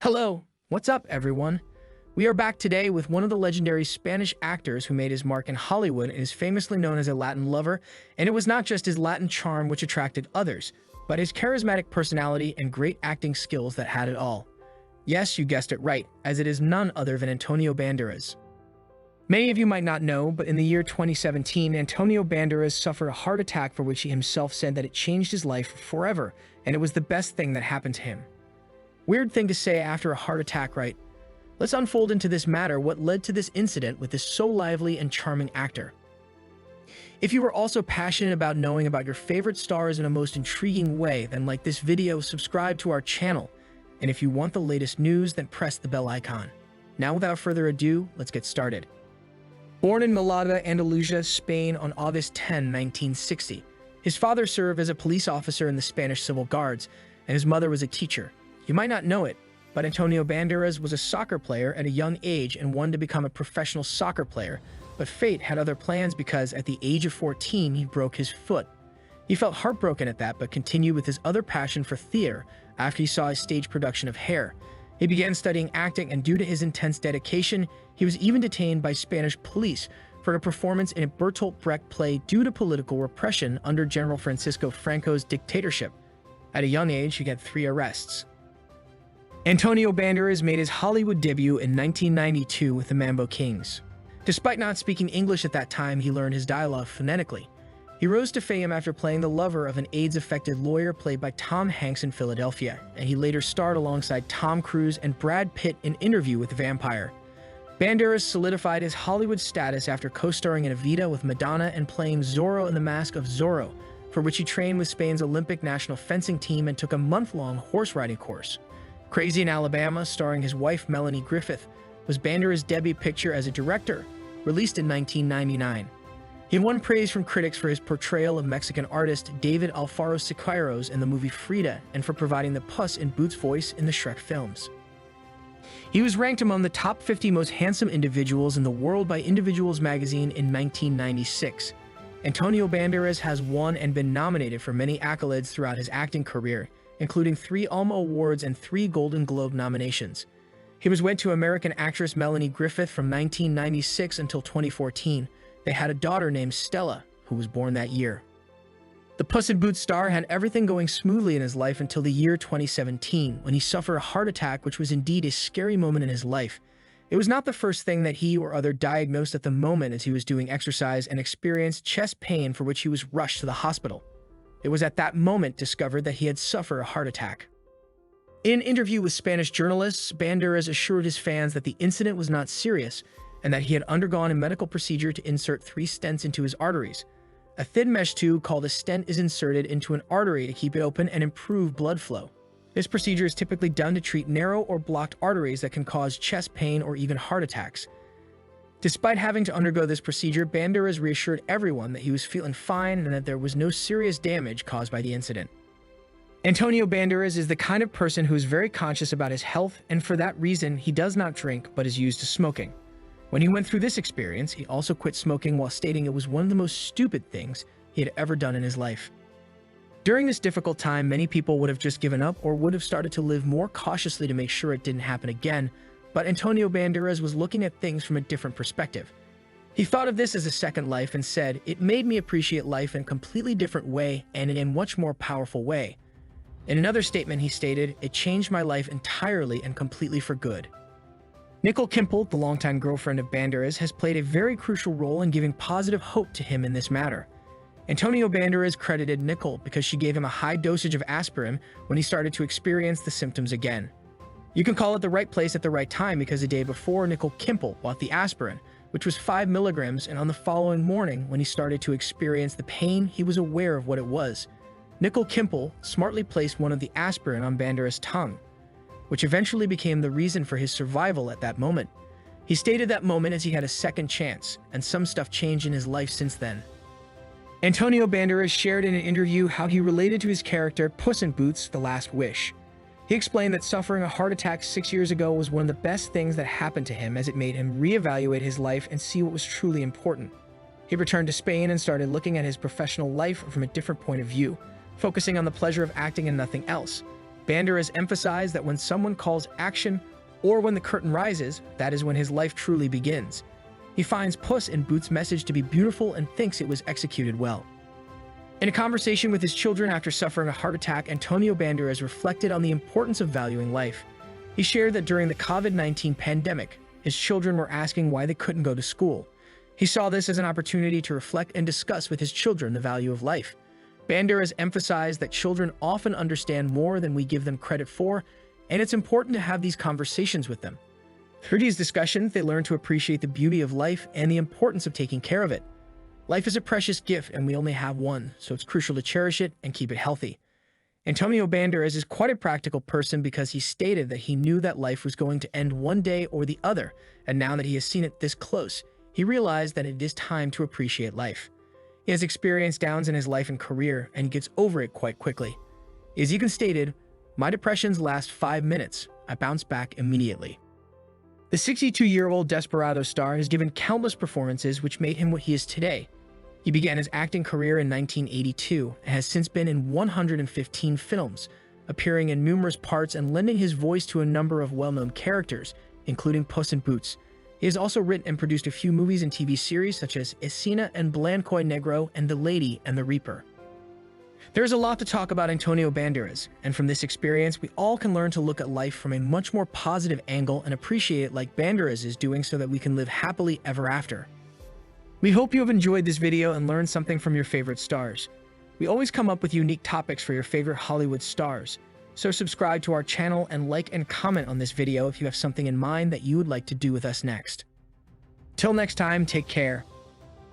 Hello, what's up, everyone? We are back today with one of the legendary Spanish actors who made his mark in Hollywood and is famously known as a Latin lover, and it was not just his Latin charm which attracted others, but his charismatic personality and great acting skills that had it all. Yes, you guessed it right, as it is none other than Antonio Banderas. Many of you might not know, but in the year 2017, Antonio Banderas suffered a heart attack for which he himself said that it changed his life forever, and it was the best thing that happened to him. Weird thing to say after a heart attack, right? Let's unfold into this matter what led to this incident with this so lively and charming actor. If you are also passionate about knowing about your favorite stars in a most intriguing way, then like this video, subscribe to our channel, and if you want the latest news, then press the bell icon. Now without further ado, let's get started. Born in Melada, Andalusia, Spain on August 10, 1960, his father served as a police officer in the Spanish Civil Guards, and his mother was a teacher. You might not know it, but Antonio Banderas was a soccer player at a young age and wanted to become a professional soccer player, but fate had other plans because at the age of 14, he broke his foot. He felt heartbroken at that, but continued with his other passion for theater after he saw a stage production of Hair. He began studying acting, and due to his intense dedication, he was even detained by Spanish police for a performance in a Bertolt Brecht play due to political repression under General Francisco Franco's dictatorship. At a young age, he got 3 arrests. Antonio Banderas made his Hollywood debut in 1992 with the Mambo Kings. Despite not speaking English at that time, he learned his dialogue phonetically. He rose to fame after playing the lover of an AIDS-affected lawyer played by Tom Hanks in Philadelphia, and he later starred alongside Tom Cruise and Brad Pitt in Interview with the Vampire. Banderas solidified his Hollywood status after co-starring in Evita with Madonna and playing Zorro in The Mask of Zorro, for which he trained with Spain's Olympic national fencing team and took a month-long horse riding course. Crazy in Alabama, starring his wife Melanie Griffith, was Banderas' debut picture as a director, released in 1999. He won praise from critics for his portrayal of Mexican artist David Alfaro Siqueiros in the movie Frida and for providing the Puss in Boots voice in the Shrek films. He was ranked among the top 50 most handsome individuals in the world by Individuals magazine in 1996. Antonio Banderas has won and been nominated for many accolades throughout his acting career, including 3 Alma Awards and 3 Golden Globe nominations. He was wed to American actress Melanie Griffith from 1996 until 2014. They had a daughter named Stella, who was born that year. The Puss in Boots star had everything going smoothly in his life until the year 2017, when he suffered a heart attack, which was indeed a scary moment in his life. It was not the first thing that he or other diagnosed at the moment, as he was doing exercise and experienced chest pain for which he was rushed to the hospital. It was at that moment discovered that he had suffered a heart attack. In an interview with Spanish journalists, Banderas assured his fans that the incident was not serious and that he had undergone a medical procedure to insert 3 stents into his arteries. A thin mesh tube called a stent is inserted into an artery to keep it open and improve blood flow. This procedure is typically done to treat narrow or blocked arteries that can cause chest pain or even heart attacks. Despite having to undergo this procedure, Banderas reassured everyone that he was feeling fine and that there was no serious damage caused by the incident. Antonio Banderas is the kind of person who is very conscious about his health, and for that reason, he does not drink but is used to smoking. When he went through this experience, he also quit smoking while stating it was one of the most stupid things he had ever done in his life. During this difficult time, many people would have just given up or would have started to live more cautiously to make sure it didn't happen again, but Antonio Banderas was looking at things from a different perspective. He thought of this as a second life and said, "It made me appreciate life in a completely different way and in a much more powerful way." In another statement, he stated, "It changed my life entirely and completely for good." Nicole Kidman, the longtime girlfriend of Banderas, has played a very crucial role in giving positive hope to him in this matter. Antonio Banderas credited Nicole because she gave him a high dosage of aspirin when he started to experience the symptoms again. You can call it the right place at the right time, because the day before, Nicole Kidman bought the aspirin, which was 5 milligrams, and on the following morning, when he started to experience the pain, he was aware of what it was. Nicole Kidman smartly placed one of the aspirin on Banderas' tongue, which eventually became the reason for his survival at that moment. He stated that moment as he had a second chance, and some stuff changed in his life since then. Antonio Banderas shared in an interview how he related to his character Puss in Boots: The Last Wish. He explained that suffering a heart attack 6 years ago was one of the best things that happened to him, as it made him reevaluate his life and see what was truly important. He returned to Spain and started looking at his professional life from a different point of view, focusing on the pleasure of acting and nothing else. Banderas emphasized that when someone calls action or when the curtain rises, that is when his life truly begins. He finds Puss in Boots' message to be beautiful and thinks it was executed well. In a conversation with his children after suffering a heart attack, Antonio Banderas reflected on the importance of valuing life. He shared that during the COVID-19 pandemic, his children were asking why they couldn't go to school. He saw this as an opportunity to reflect and discuss with his children the value of life. Banderas emphasized that children often understand more than we give them credit for, and it's important to have these conversations with them. Through these discussions, they learn to appreciate the beauty of life and the importance of taking care of it. Life is a precious gift and we only have one, so it's crucial to cherish it and keep it healthy. Antonio Banderas is quite a practical person because he stated that he knew that life was going to end one day or the other, and now that he has seen it this close, he realized that it is time to appreciate life. He has experienced downs in his life and career and gets over it quite quickly. As he stated, "My depressions last 5 minutes. I bounce back immediately." The 62-year-old Desperado star has given countless performances which made him what he is today. He began his acting career in 1982 and has since been in 115 films, appearing in numerous parts and lending his voice to a number of well-known characters, including Puss in Boots. He has also written and produced a few movies and TV series such as Escena and Blanco y Negro and The Lady and the Reaper. There is a lot to talk about Antonio Banderas, and from this experience, we all can learn to look at life from a much more positive angle and appreciate it like Banderas is doing so that we can live happily ever after. We hope you have enjoyed this video and learned something from your favorite stars. We always come up with unique topics for your favorite Hollywood stars, so subscribe to our channel and like and comment on this video if you have something in mind that you would like to do with us next. Till next time, take care.